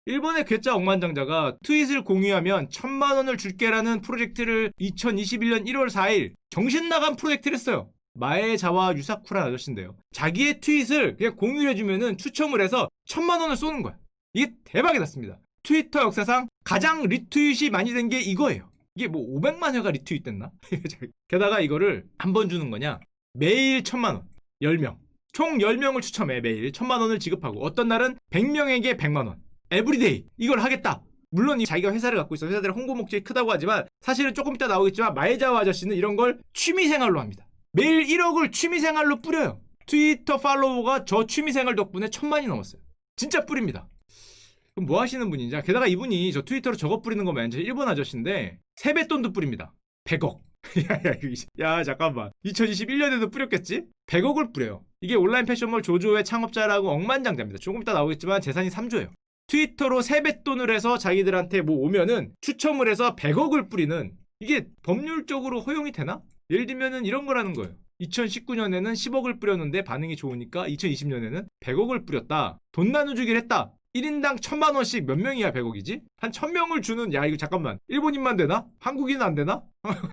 일본의 괴짜 억만장자가 트윗을 공유하면 1,000만 원을 줄게라는 프로젝트를 2021년 1월 4일 정신나간 프로젝트를 했어요. 마에자와 유사쿠라는 아저씨인데요. 자기의 트윗을 그냥 공유를 해주면은 추첨을 해서 1,000만 원을 쏘는 거야. 이게 대박이 났습니다. 트위터 역사상 가장 리트윗이 많이 된 게 이거예요. 이게 뭐 500만 회가 리트윗 됐나? 게다가 이거를 한 번 주는 거냐? 매일 1,000만 원. 10명. 총 10명을 추첨해 매일 1,000만 원을 지급하고 어떤 날은 100명에게 100만 원. 에브리데이 이걸 하겠다. 물론 자기가 회사를 갖고 있어 회사들의 홍보 목적이 크다고 하지만 사실은 조금 이따 나오겠지만 마에자와 아저씨는 이런 걸 취미생활로 합니다. 매일 1억을 취미생활로 뿌려요. 트위터 팔로워가 저 취미생활 덕분에 1,000만이 넘었어요. 진짜 뿌립니다. 그럼 뭐 하시는 분이냐? 게다가 이분이 저 트위터로 저거 뿌리는 거면 일본 아저씨인데 세뱃돈도 뿌립니다. 100억. 야 잠깐만 2021년에도 뿌렸겠지? 100억을 뿌려요. 이게 온라인 패션몰 조조의 창업자라고 억만장자입니다. 조금 이따 나오겠지만 재산이 3조예요. 트위터로 세뱃돈을 해서 자기들한테 뭐 오면은 추첨을 해서 100억을 뿌리는 이게 법률적으로 허용이 되나? 예를 들면은 이런 거라는 거예요. 2019년에는 10억을 뿌렸는데 반응이 좋으니까 2020년에는 100억을 뿌렸다. 돈 나눠주기를 했다. 1인당 1,000만 원씩 몇 명이야 100억이지? 한 1,000명을 주는 야 이거 잠깐만 일본인만 되나? 한국인은 안 되나?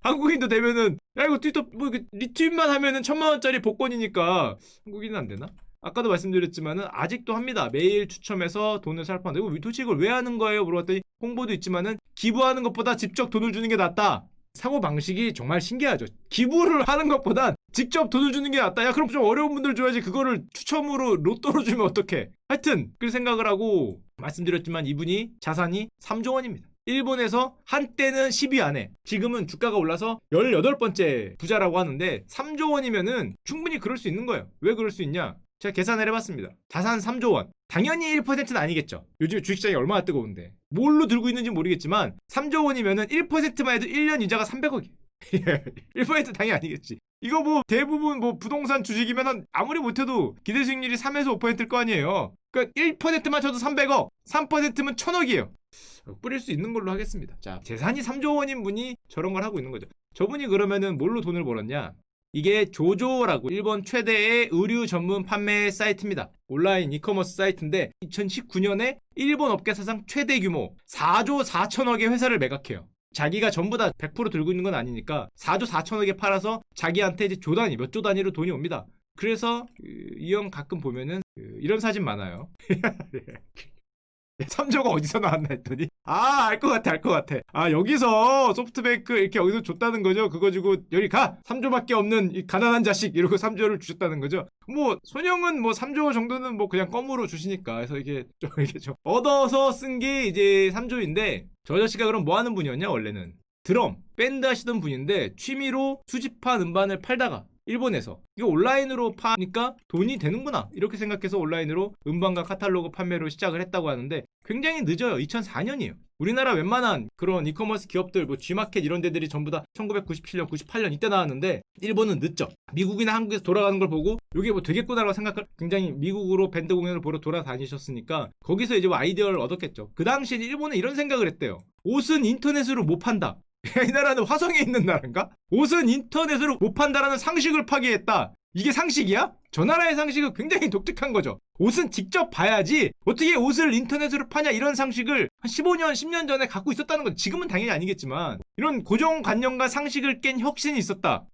한국인도 되면은 야 이거 트위터 뭐 리트윗만 하면은 1,000만 원짜리 복권이니까 한국인은 안 되나? 아까도 말씀드렸지만은 아직도 합니다. 매일 추첨해서 돈을 살포한다. 이거 도대체 이걸 왜 하는 거예요? 물어봤더니 홍보도 있지만은 기부하는 것보다 직접 돈을 주는 게 낫다. 사고 방식이 정말 신기하죠. 기부를 하는 것보단 직접 돈을 주는 게 낫다. 야 그럼 좀 어려운 분들 줘야지 그거를 추첨으로 로또로 주면 어떡해. 하여튼 그 생각을 하고 말씀드렸지만 이분이 자산이 3조 원입니다. 일본에서 한때는 10위 안에 지금은 주가가 올라서 18번째 부자라고 하는데 3조 원이면은 충분히 그럴 수 있는 거예요. 왜 그럴 수 있냐? 제가 계산을 해봤습니다. 자산 3조 원. 당연히 1%는 아니겠죠. 요즘 주식시장이 얼마나 뜨거운데. 뭘로 들고 있는지 모르겠지만 3조 원이면은 1%만 해도 1년 이자가 300억이에요. 1% 당연히 아니겠지. 이거 뭐 대부분 뭐 부동산 주식이면 한 아무리 못해도 기대 수익률이 3에서 5%일 거 아니에요. 그러니까 1%만 쳐도 300억, 3%면 1,000억이에요. 뿌릴 수 있는 걸로 하겠습니다. 자, 재산이 3조 원인 분이 저런 걸 하고 있는 거죠. 저분이 그러면은 뭘로 돈을 벌었냐? 이게 조조라고 일본 최대의 의류 전문 판매 사이트입니다. 온라인 이커머스 사이트인데 2019년에 일본 업계 사상 최대 규모 4조 4천억의 회사를 매각해요. 자기가 전부 다 100% 들고 있는 건 아니니까 4조 4천억에 팔아서 자기한테 이제 조 단위, 몇 조 단위로 돈이 옵니다. 그래서 이 형 가끔 보면은 이런 사진 많아요. 3조가 어디서 나왔나 했더니 알 것 같아. 아 여기서 소프트뱅크 이렇게 여기서 줬다는 거죠. 그거 주고 여기 가 3조밖에 없는 이 가난한 자식 이러고 3조를 주셨다는 거죠. 뭐 손형은 뭐 3조 정도는 뭐 그냥 껌으로 주시니까 그래서 이게 좀 얻어서 쓴 게 이제 3조인데 저 아저씨가 그럼 뭐 하는 분이었냐 원래는 드럼 밴드 하시던 분인데 취미로 수집한 음반을 팔다가 일본에서 이거 온라인으로 파니까 돈이 되는구나 이렇게 생각해서 온라인으로 음반과 카탈로그 판매로 시작을 했다고 하는데 굉장히 늦어요. 2004년이에요. 우리나라 웬만한 그런 이커머스 기업들 뭐 G마켓 이런 데들이 전부 다 1997년 98년 이때 나왔는데 일본은 늦죠. 미국이나 한국에서 돌아가는 걸 보고 이게 뭐 되겠구나라고 생각할 굉장히 미국으로 밴드 공연을 보러 돌아다니셨으니까 거기서 이제 뭐 아이디어를 얻었겠죠. 그 당시에 일본은 이런 생각을 했대요. 옷은 인터넷으로 못 판다. 이 나라는 화성에 있는 나라인가? 옷은 인터넷으로 못 판다라는 상식을 파괴했다. 이게 상식이야? 저 나라의 상식은 굉장히 독특한 거죠. 옷은 직접 봐야지 어떻게 옷을 인터넷으로 파냐 이런 상식을 한 15년, 10년 전에 갖고 있었다는 건 지금은 당연히 아니겠지만 이런 고정관념과 상식을 깬 혁신이 있었다.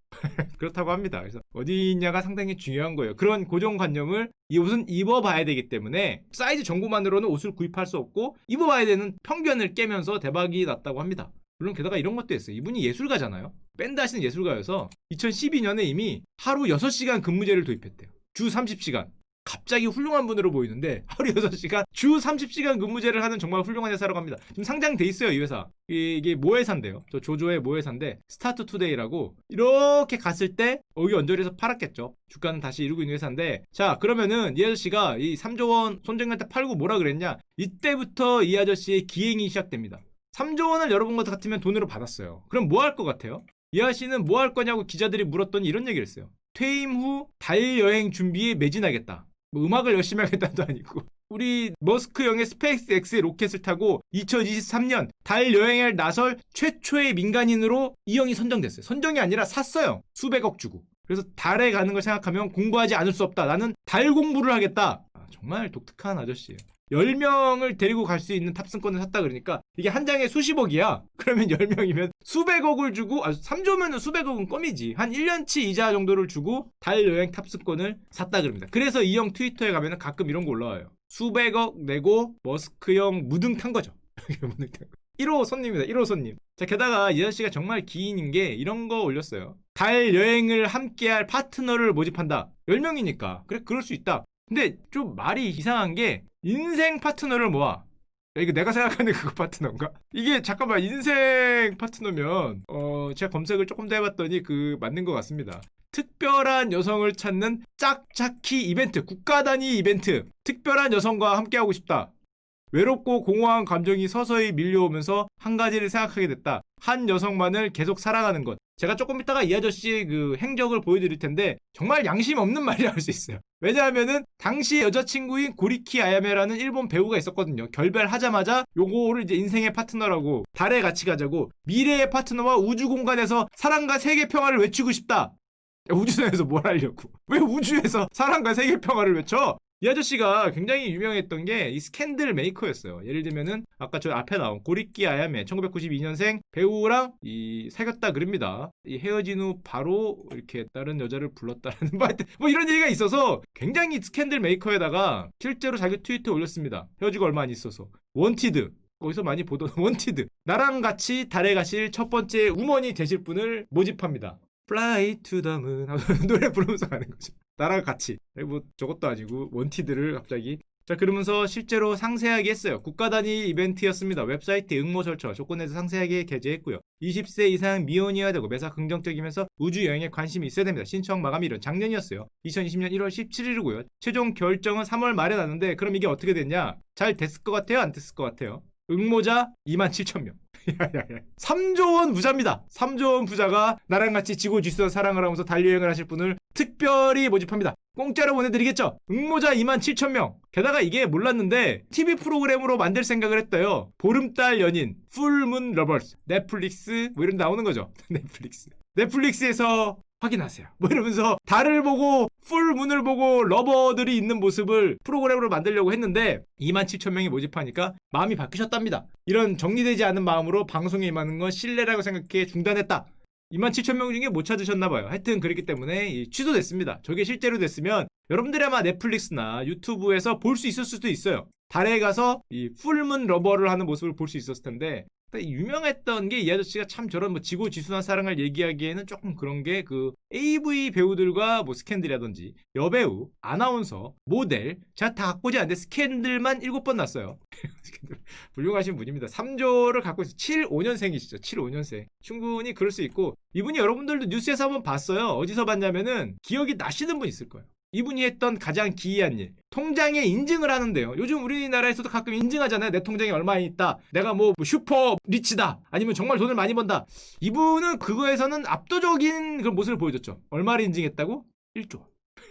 그렇다고 합니다. 그래서 어디 있냐가 상당히 중요한 거예요. 그런 고정관념을 이 옷은 입어봐야 되기 때문에 사이즈 정보만으로는 옷을 구입할 수 없고 입어봐야 되는 편견을 깨면서 대박이 났다고 합니다. 물론 게다가 이런 것도 했어요. 이분이 예술가잖아요. 밴드 하시는 예술가여서 2012년에 이미 하루 6시간 근무제를 도입했대요. 주 30시간. 갑자기 훌륭한 분으로 보이는데 하루 6시간 주 30시간 근무제를 하는 정말 훌륭한 회사라고 합니다. 지금 상장돼 있어요 이 회사. 이게 모회사인데요. 저 조조의 모회사인데 스타트 투데이라고 이렇게 갔을 때 여기 언저리에서 팔았겠죠. 주가는 다시 이루고 있는 회사인데 자 그러면은 이 아저씨가 이 3조 원 손정한테 팔고 뭐라 그랬냐. 이때부터 이 아저씨의 기행이 시작됩니다. 3조 원을 여러분 것 같으면 돈으로 받았어요. 그럼 뭐 할 것 같아요? 이 아저씨는 뭐 할 거냐고 기자들이 물었더니 이런 얘기를 했어요. 퇴임 후 달 여행 준비에 매진하겠다. 뭐 음악을 열심히 하겠다도 아니고 우리 머스크 형의 스페이스 X의 로켓을 타고 2023년 달 여행을 나설 최초의 민간인으로 이 형이 선정됐어요. 선정이 아니라 샀어요. 수백억 주고. 그래서 달에 가는 걸 생각하면 공부하지 않을 수 없다. 나는 달 공부를 하겠다. 정말 독특한 아저씨예요. 10명을 데리고 갈 수 있는 탑승권을 샀다 그러니까 이게 한 장에 수십억이야. 그러면 10명이면 수백억을 주고 3조면 수백억은 껌이지. 한 1년치 이자 정도를 주고 달 여행 탑승권을 샀다 그럽니다. 그래서 이 형 트위터에 가면 가끔 이런 거 올라와요. 수백억 내고 머스크 형 무등 탄 거죠. 1호 손님입니다. 1호 손님. 자, 게다가 이 아저씨가 정말 기인인 게 이런 거 올렸어요. 달 여행을 함께할 파트너를 모집한다. 10명이니까. 그래, 그럴 수 있다. 근데 좀 말이 이상한 게 인생 파트너를 모아. 야, 이거 내가 생각하는 그거 파트너인가? 이게 잠깐만 인생 파트너면 제가 검색을 조금 더 해봤더니 그 맞는 것 같습니다. 특별한 여성을 찾는 짝짝히 이벤트, 국가 단위 이벤트. 특별한 여성과 함께하고 싶다. 외롭고 공허한 감정이 서서히 밀려오면서 한 가지를 생각하게 됐다. 한 여성만을 계속 사랑하는 것. 제가 조금 이따가 이 아저씨의 그 행적을 보여드릴 텐데 정말 양심 없는 말이라 할 수 있어요. 왜냐하면은 당시 여자친구인 고리키 아야메라는 일본 배우가 있었거든요. 결별하자마자 요거를 이제 인생의 파트너라고 달에 같이 가자고 미래의 파트너와 우주 공간에서 사랑과 세계 평화를 외치고 싶다. 우주선에서 뭘 하려고? 왜 우주에서 사랑과 세계 평화를 외쳐? 이 아저씨가 굉장히 유명했던 게 이 스캔들 메이커였어요. 예를 들면은 아까 저 앞에 나온 고리키 아야메 1992년생 배우랑 이 사귀었다 그럽니다. 이 헤어진 후 바로 이렇게 다른 여자를 불렀다라는 뭐 이런 얘기가 있어서 굉장히 스캔들 메이커에다가 실제로 자기 트위터에 올렸습니다. 헤어지고 얼마 안 있어서. 원티드. 거기서 많이 보던 원티드. 나랑 같이 달에 가실 첫 번째 우먼이 되실 분을 모집합니다. Fly to the moon 노래 부르면서 가는 거죠. 나랑 같이. 뭐 저것도 아니고 원티드를 갑자기. 자, 그러면서 실제로 상세하게 했어요. 국가 단위 이벤트였습니다. 웹사이트 응모절차 조건에서 상세하게 게재했고요. 20세 이상 미혼이어야 되고 매사 긍정적이면서 우주 여행에 관심이 있어야 됩니다. 신청 마감일은 작년이었어요. 2020년 1월 17일이고요. 최종 결정은 3월 말에 났는데 그럼 이게 어떻게 됐냐? 잘 됐을 것 같아요? 안 됐을 것 같아요? 응모자 27,000명. 3조 원 부자입니다. 3조 원 부자가 나랑 같이 지고지순한 사랑을 하면서 달여행을 하실 분을 특별히 모집합니다. 공짜로 보내드리겠죠. 응모자 27,000명. 게다가 이게 몰랐는데 TV 프로그램으로 만들 생각을 했대요. 보름달 연인, 풀문 러버스, 넷플릭스 뭐 이런 데 나오는 거죠. 넷플릭스에서 확인하세요. 뭐 이러면서 달을 보고 풀문을 보고 러버들이 있는 모습을 프로그램으로 만들려고 했는데 27,000명이 모집하니까 마음이 바뀌셨답니다. 이런 정리되지 않은 마음으로 방송에 임하는 건 신뢰라고 생각해 중단했다. 27,000명 중에 못 찾으셨나봐요. 하여튼 그렇기 때문에 취소됐습니다. 저게 실제로 됐으면 여러분들이 아마 넷플릭스나 유튜브에서 볼 수 있을 수도 있어요. 달에 가서 이 풀문 러버를 하는 모습을 볼 수 있었을 텐데 유명했던 게 이 아저씨가 참 저런 뭐 지고지순한 사랑을 얘기하기에는 조금 그런 게 그 AV 배우들과 뭐 스캔들이라든지 여배우, 아나운서, 모델 제가 다 갖고 오지 않는데 스캔들만 7번 났어요. 훌륭하신 분입니다. 3조를 갖고 있어요. 75년생이시죠. 75년생. 충분히 그럴 수 있고 이분이 여러분들도 뉴스에서 한번 봤어요. 어디서 봤냐면은 기억이 나시는 분 있을 거예요. 이분이 했던 가장 기이한 일. 통장에 인증을 하는데요. 요즘 우리나라에서도 가끔 인증하잖아요. 내 통장에 얼마 있다. 내가 뭐 슈퍼 리치다. 아니면 정말 돈을 많이 번다. 이분은 그거에서는 압도적인 그런 모습을 보여줬죠. 얼마를 인증했다고? 1조.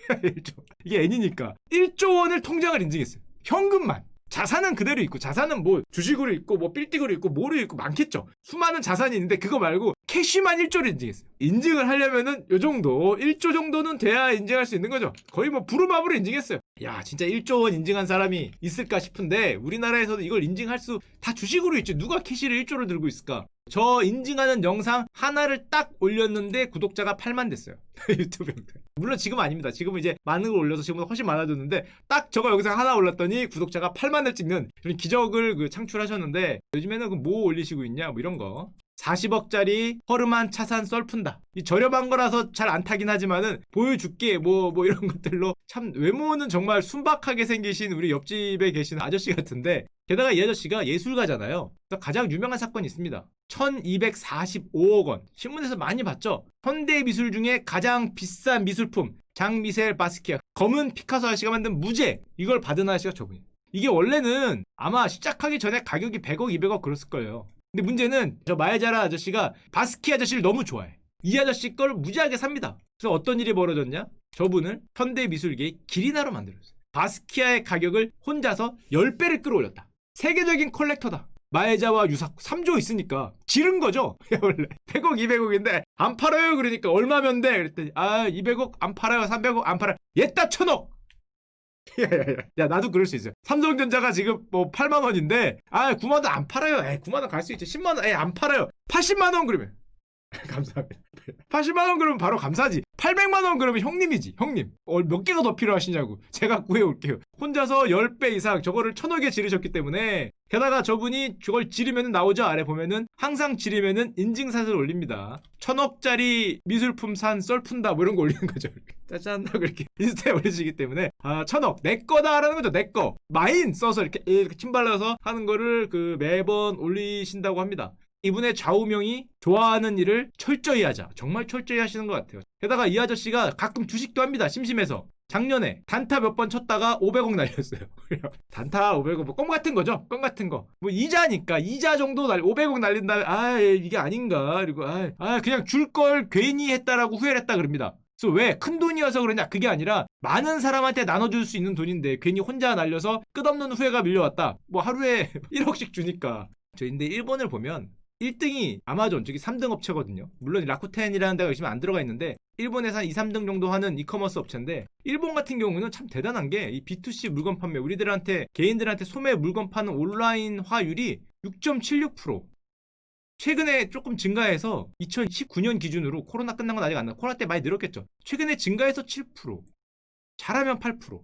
1조. 이게 N이니까. 1조 원을 통장을 인증했어요. 현금만. 자산은 그대로 있고 자산은 뭐 주식으로 있고 뭐 빌딩으로 있고 뭐로 있고 많겠죠. 수많은 자산이 있는데 그거 말고 캐시만 1조를 인증했어요. 인증을 하려면은 요 정도 1조 정도는 돼야 인증할 수 있는 거죠. 거의 뭐 부루마블로 인증했어요. 야, 진짜 1조 원 인증한 사람이 있을까 싶은데 우리나라에서도 이걸 인증할 수 다 주식으로 있죠. 누가 캐시를 1조를 들고 있을까? 저 인증하는 영상 하나를 딱 올렸는데 구독자가 8만 됐어요. 유튜브 영상. 물론 지금 아닙니다. 지금은 이제 많은 걸 올려서 지금은 훨씬 많아졌는데 딱 저거 영상 하나 올랐더니 구독자가 8만을 찍는 이런 기적을 창출하셨는데 요즘에는 뭐 올리시고 있냐 뭐 이런 거. 40억짜리 허름한 차산 썰 푼다. 이 저렴한 거라서 잘 안 타긴 하지만은 보여줄게 뭐 이런 것들로 참 외모는 정말 순박하게 생기신 우리 옆집에 계시는 아저씨 같은데 게다가 이 아저씨가 예술가잖아요. 그래서 가장 유명한 사건이 있습니다. 1245억 원. 신문에서 많이 봤죠? 현대 미술 중에 가장 비싼 미술품 장미셀 바스키아 검은 피카소 아저씨가 만든 무제 이걸 받은 아저씨가 저분이에요. 이게 원래는 아마 시작하기 전에 가격이 100억 200억 그랬을 거예요. 근데 문제는 저 마에자라 아저씨가 바스키 아저씨를 너무 좋아해. 이 아저씨 걸 무지하게 삽니다. 그래서 어떤 일이 벌어졌냐? 저분을 현대미술계의 기리나로 만들었어요. 바스키아의 가격을 혼자서 10배를 끌어올렸다. 세계적인 컬렉터다. 마에자와 유사쿠 3조 있으니까 지른 거죠. 원래 100억 200억인데 안 팔아요. 그러니까 얼마면 돼? 그랬더니 200억 안 팔아요. 300억 안 팔아요. 옛다 1000억. 야, 나도 그럴 수 있어요. 삼성전자가 지금 뭐 8만 원인데, 9만 원 안 팔아요. 9만 원 갈 수 있죠. 10만 원, 안 팔아요. 80만 원 그러면. 감사합니다. 80만 원 그러면 바로 감사지. 800만 원 그러면 형님이지. 형님. 몇 개가 더 필요하시냐고. 제가 구해올게요. 혼자서 10배 이상 저거를 1000억에 지르셨기 때문에, 게다가 저분이 저걸 지르면 나오죠. 아래 보면은 항상 지르면은 인증샷을 올립니다. 1000억짜리 미술품 산 썰 푼다 뭐 이런 거 올리는 거죠. 짜잔 하고 이렇게 인스타에 올리시기 때문에 1000억 내 거다라는 거죠. 내 거. 마인 써서 이렇게 침발라서 하는 거를 매번 올리신다고 합니다. 이분의 좌우명이 좋아하는 일을 철저히 하자. 정말 철저히 하시는 것 같아요. 게다가 이 아저씨가 가끔 주식도 합니다. 심심해서. 작년에 단타 몇 번 쳤다가 500억 날렸어요. 단타 500억 뭐 껌 같은 거죠. 껌 같은 거. 뭐 이자니까 이자 정도 500억 날린 다음에 이게 아닌가. 그리고 그냥 줄 걸 괜히 했다라고 후회를 했다 그럽니다. 그래서 왜 큰 돈이어서 그러냐? 그게 아니라 많은 사람한테 나눠줄 수 있는 돈인데 괜히 혼자 날려서 끝없는 후회가 밀려왔다. 뭐 하루에 1억씩 주니까. 근데 일본을 보면 1등이 아마존, 저기 3등 업체거든요. 물론 라쿠텐이라는 데가 요즘 안 들어가 있는데 일본에서 한 2, 3등 정도 하는 이커머스 업체인데, 일본 같은 경우는 참 대단한 게 이 B2C 물건 판매, 우리들한테 개인들한테 소매 물건 파는 온라인 화율이 6.76%. 최근에 조금 증가해서 2019년 기준으로, 코로나 끝난 건 아직 안 나. 코로나 때 많이 늘었겠죠. 최근에 증가해서 7%. 잘하면 8%.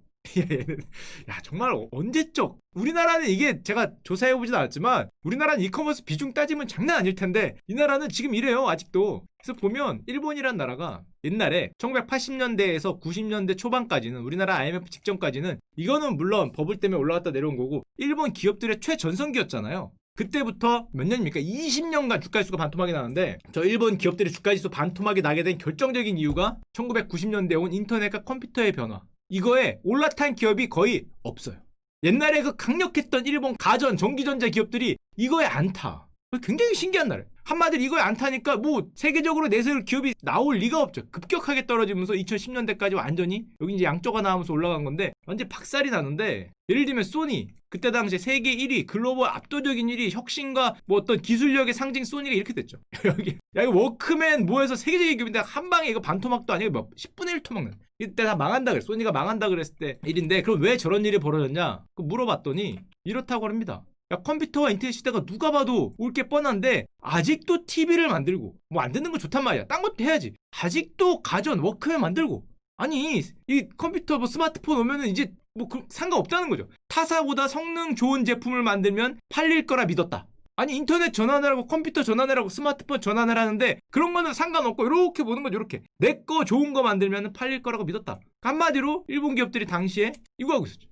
야, 정말 언제적. 우리나라는 이게 제가 조사해보진 않았지만 우리나라는 이커머스 비중 따지면 장난 아닐 텐데 이 나라는 지금 이래요 아직도. 그래서 보면 일본이란 나라가 옛날에 1980년대에서 90년대 초반까지는, 우리나라 IMF 직전까지는, 이거는 물론 버블 때문에 올라갔다 내려온 거고 일본 기업들의 최전성기였잖아요. 그때부터 몇 년입니까? 20년간 주가지수가 반토막이 나는데, 저 일본 기업들의 주가지수 반토막이 나게 된 결정적인 이유가 1990년대에 온 인터넷과 컴퓨터의 변화. 이거에 올라탄 기업이 거의 없어요. 옛날에 그 강력했던 일본 가전, 전기전자 기업들이 이거에 안 타. 굉장히 신기한 나라예요. 한마디로 이거에 안 타니까 뭐 세계적으로 내세울 기업이 나올 리가 없죠. 급격하게 떨어지면서 2010년대까지 완전히, 여기 이제 양쪽가 나오면서 올라간 건데 완전 박살이 나는데, 예를 들면 소니, 그때 당시에 세계 1위, 글로벌 압도적인 1위, 혁신과 뭐 어떤 기술력의 상징 소니가 이렇게 됐죠. 여기 이거 워크맨 뭐해서 세계적인 기업인데 한 방에 이거 반토막도 아니고 뭐 10분의 1 토막는. 이때 다 망한다 그랬어. 소니가 망한다 그랬을 때 일인데, 그럼 왜 저런 일이 벌어졌냐? 물어봤더니 이렇다고 합니다. 야, 컴퓨터와 인터넷 시대가 누가 봐도 올 게 뻔한데 아직도 TV를 만들고, 뭐 만드는 건 좋단 말이야. 딴 것도 해야지. 아직도 가전, 워크맨 만들고. 아니, 이 컴퓨터, 뭐 스마트폰 오면은 이제 뭐 상관없다는 거죠. 타사보다 성능 좋은 제품을 만들면 팔릴 거라 믿었다. 아니, 인터넷 전환을 컴퓨터 전환을 스마트폰 전환을 하는데 그런 거는 상관없고 이렇게 보는 거죠. 이렇게 내 거 좋은 거 만들면 팔릴 거라고 믿었다. 한마디로 일본 기업들이 당시에 이거 하고 있었죠.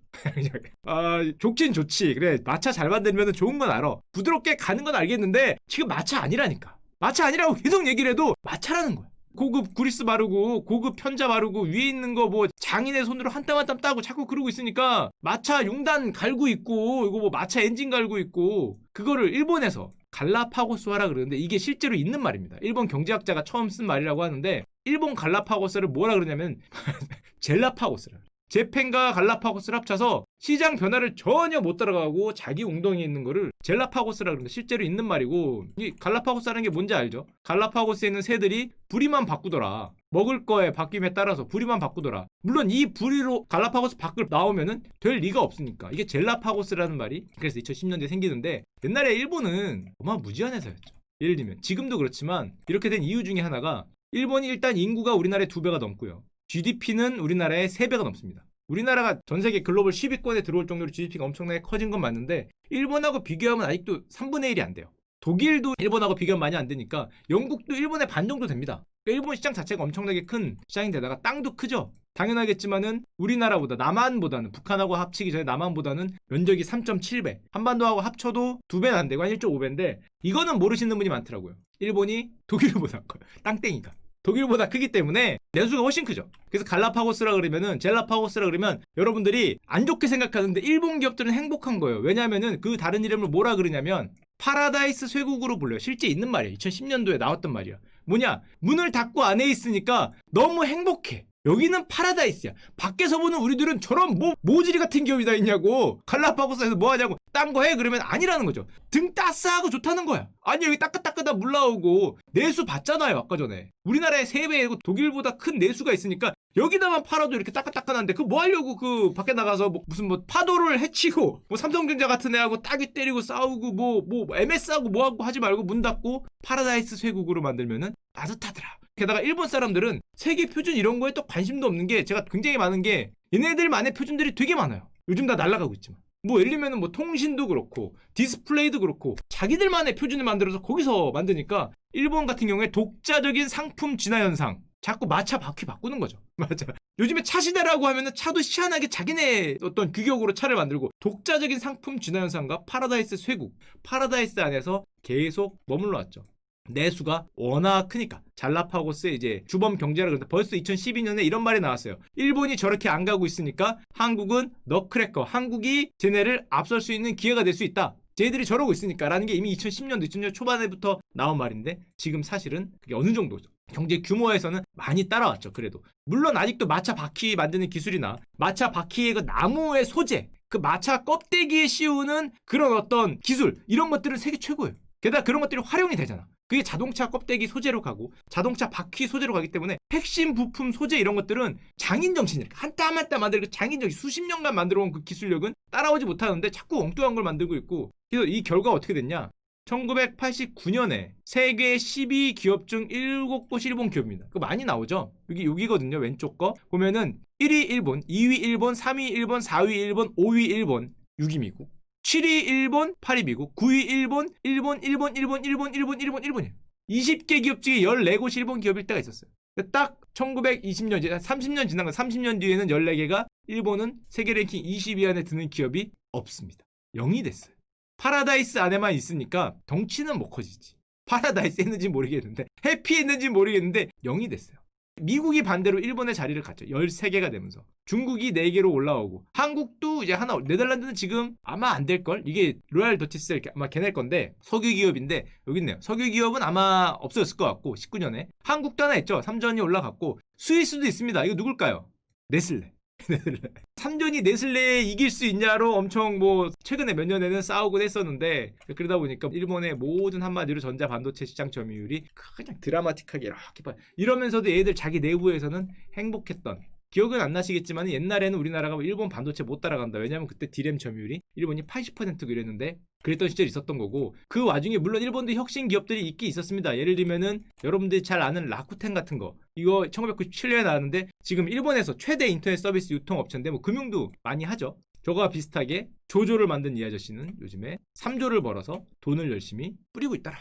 좋긴 좋지. 그래, 마차 잘 만들면 좋은 건 알아. 부드럽게 가는 건 알겠는데 지금 마차 아니라니까. 마차 아니라고 계속 얘기를 해도 마차라는 거야. 고급 구리스 바르고 고급 편자 바르고 위에 있는 거 뭐 장인의 손으로 한 땀 한 땀 따고 자꾸 그러고 있으니까 마차 융단 갈고 있고, 이거 뭐 마차 엔진 갈고 있고, 그거를 일본에서 갈라파고스화라 그러는데 이게 실제로 있는 말입니다. 일본 경제학자가 처음 쓴 말이라고 하는데, 일본 갈라파고스를 뭐라 그러냐면 젤라파고스라. 재팬과 갈라파고스를 합쳐서 시장 변화를 전혀 못 따라가고 자기 웅덩이에 있는 거를 젤라파고스라 그러는데 실제로 있는 말이고, 이 갈라파고스라는 게 뭔지 알죠? 갈라파고스에 있는 새들이 부리만 바꾸더라. 먹을 거에 바뀜에 따라서 부리만 바꾸더라. 물론 이 부리로 갈라파고스 밖을 나오면은 될 리가 없으니까 이게 젤라파고스라는 말이 그래서 2010년대에 생기는데, 옛날에 일본은 어마무지한 회사였죠. 예를 들면 지금도 그렇지만 이렇게 된 이유 중에 하나가, 일본이 일단 인구가 우리나라의 2배가 넘고요. GDP는 우리나라의 3배가 넘습니다. 우리나라가 전세계 글로벌 10위권에 들어올 정도로 GDP가 엄청나게 커진 건 맞는데 일본하고 비교하면 아직도 3분의 1이 안 돼요. 독일도 일본하고 비교하면 많이 안 되니까 영국도 일본의 반 정도 됩니다. 그러니까 일본 시장 자체가 엄청나게 큰 시장인데다가 땅도 크죠. 당연하겠지만은 우리나라보다, 남한보다는, 북한하고 합치기 전에 남한보다는 면적이 3.7배, 한반도하고 합쳐도 2배는 안 되고 한 1.5배인데 이거는 모르시는 분이 많더라고요. 일본이 독일보다 커요. 땅땡이가. 독일보다 크기 때문에 내수가 훨씬 크죠. 그래서 갈라파고스라 그러면은, 젤라파고스라 그러면 여러분들이 안 좋게 생각하는데 일본 기업들은 행복한 거예요. 왜냐하면은 그 다른 이름을 뭐라 그러냐면 파라다이스 쇠국으로 불려요. 실제 있는 말이에요. 2010년도에 나왔던 말이야. 뭐냐? 문을 닫고 안에 있으니까 너무 행복해. 여기는 파라다이스야. 밖에서 보는 우리들은 저런 모지리 같은 기업이 다 있냐고. 갈라파고스에서 뭐 하냐고. 딴 거 해? 그러면 아니라는 거죠. 등 따스하고 좋다는 거야. 아니, 여기 따끈따끈한 물 나오고 내수 봤잖아요. 아까 전에. 우리나라에 3배이고 독일보다 큰 내수가 있으니까 여기다만 팔아도 이렇게 따끈따끈한데 그 뭐 하려고 그 밖에 나가서 뭐 무슨 뭐 파도를 해치고 뭐 삼성전자 같은 애하고 따귀 때리고 싸우고 뭐 MS하고 뭐하고 하지 말고 문 닫고 파라다이스 쇠국으로 만들면은 따뜻하더라. 게다가 일본 사람들은 세계 표준 이런 거에 또 관심도 없는 게 제가 굉장히 많은 게 얘네들만의 표준들이 되게 많아요. 요즘 다 날아가고 있지만. 뭐 예를 들면 뭐 통신도 그렇고 디스플레이도 그렇고 자기들만의 표준을 만들어서 거기서 만드니까 일본 같은 경우에 독자적인 상품 진화 현상 자꾸 마차 바퀴 바꾸는 거죠. 맞아. 요즘에 차 시대라고 하면은 차도 희한하게 자기네 어떤 규격으로 차를 만들고 독자적인 상품 진화 현상과 파라다이스 쇠국, 파라다이스 안에서 계속 머물러 왔죠. 내수가 워낙 크니까. 잘라파고스의 이제 주범 경제라 그러는데 벌써 2012년에 이런 말이 나왔어요. 일본이 저렇게 안 가고 있으니까 한국은 너크래커, 한국이 쟤네를 앞설 수 있는 기회가 될 수 있다. 쟤들이 저러고 있으니까 라는 게 이미 2010년도 2000년 초반에부터 나온 말인데 지금 사실은 그게 어느 정도죠. 경제 규모에서는 많이 따라왔죠. 그래도 물론 아직도 마차 바퀴 만드는 기술이나 마차 바퀴의 그 나무의 소재, 그 마차 껍데기에 씌우는 그런 어떤 기술 이런 것들은 세계 최고예요. 게다가 그런 것들이 활용이 되잖아. 그게 자동차 껍데기 소재로 가고 자동차 바퀴 소재로 가기 때문에 핵심 부품 소재 이런 것들은 장인정신이니까 한 땀 한 땀 만들고 장인정신 수십 년간 만들어온 그 기술력은 따라오지 못하는데 자꾸 엉뚱한 걸 만들고 있고 그래서 이 결과가 어떻게 됐냐. 1989년에 세계 12기업 중 7곳이 일본 기업입니다. 그거 많이 나오죠? 여기거든요. 왼쪽 거. 보면은 1위 일본, 2위 일본, 3위 일본, 4위 일본, 5위 일본, 6위 미국. 7위 일본, 8위 미국, 9위 일본이에요. 20개 기업 중에 14곳이 일본 기업일 때가 있었어요. 딱 1920년, 이제 30년 지난 거 30년 뒤에는 14개가 일본은 세계 랭킹 20위 안에 드는 기업이 없습니다. 0이 됐어요. 파라다이스 안에만 있으니까 덩치는 못 커지지. 파라다이스 했는지 모르겠는데 해피했는지 모르겠는데 0이 됐어요. 미국이 반대로 일본의 자리를 갖죠. 13개가 되면서. 중국이 4개로 올라오고 한국도 이제 하나, 네덜란드는 지금 아마 안 될걸? 이게 로얄 더티스 아마 걔네 건데 석유 기업인데 여기 있네요. 석유 기업은 아마 없어졌을 것 같고 19년에 한국도 하나 있죠. 삼전이 올라갔고 스위스도 있습니다. 이거 누굴까요? 네슬레. 삼전이 네슬레에 이길 수 있냐로 엄청 뭐 최근에 몇 년에는 싸우곤 했었는데 그러다 보니까 일본의 모든 한마디로 전자 반도체 시장 점유율이 그냥 드라마틱하게 이렇게 이러면서도 얘들 자기 내부에서는 행복했던 기억은 안 나시겠지만 옛날에는 우리나라가 일본 반도체 못 따라간다. 왜냐면 그때 디램 점유율이 일본이 80%고 이랬는데 그랬던 시절이 있었던 거고 그 와중에 물론 일본도 혁신 기업들이 있긴 있었습니다. 예를 들면은 여러분들이 잘 아는 라쿠텐 같은 거 이거 1997년에 나왔는데 지금 일본에서 최대 인터넷 서비스 유통업체인데 뭐 금융도 많이 하죠. 저거와 비슷하게 조조를 만든 이 아저씨는 요즘에 3조를 벌어서 돈을 열심히 뿌리고 있더라.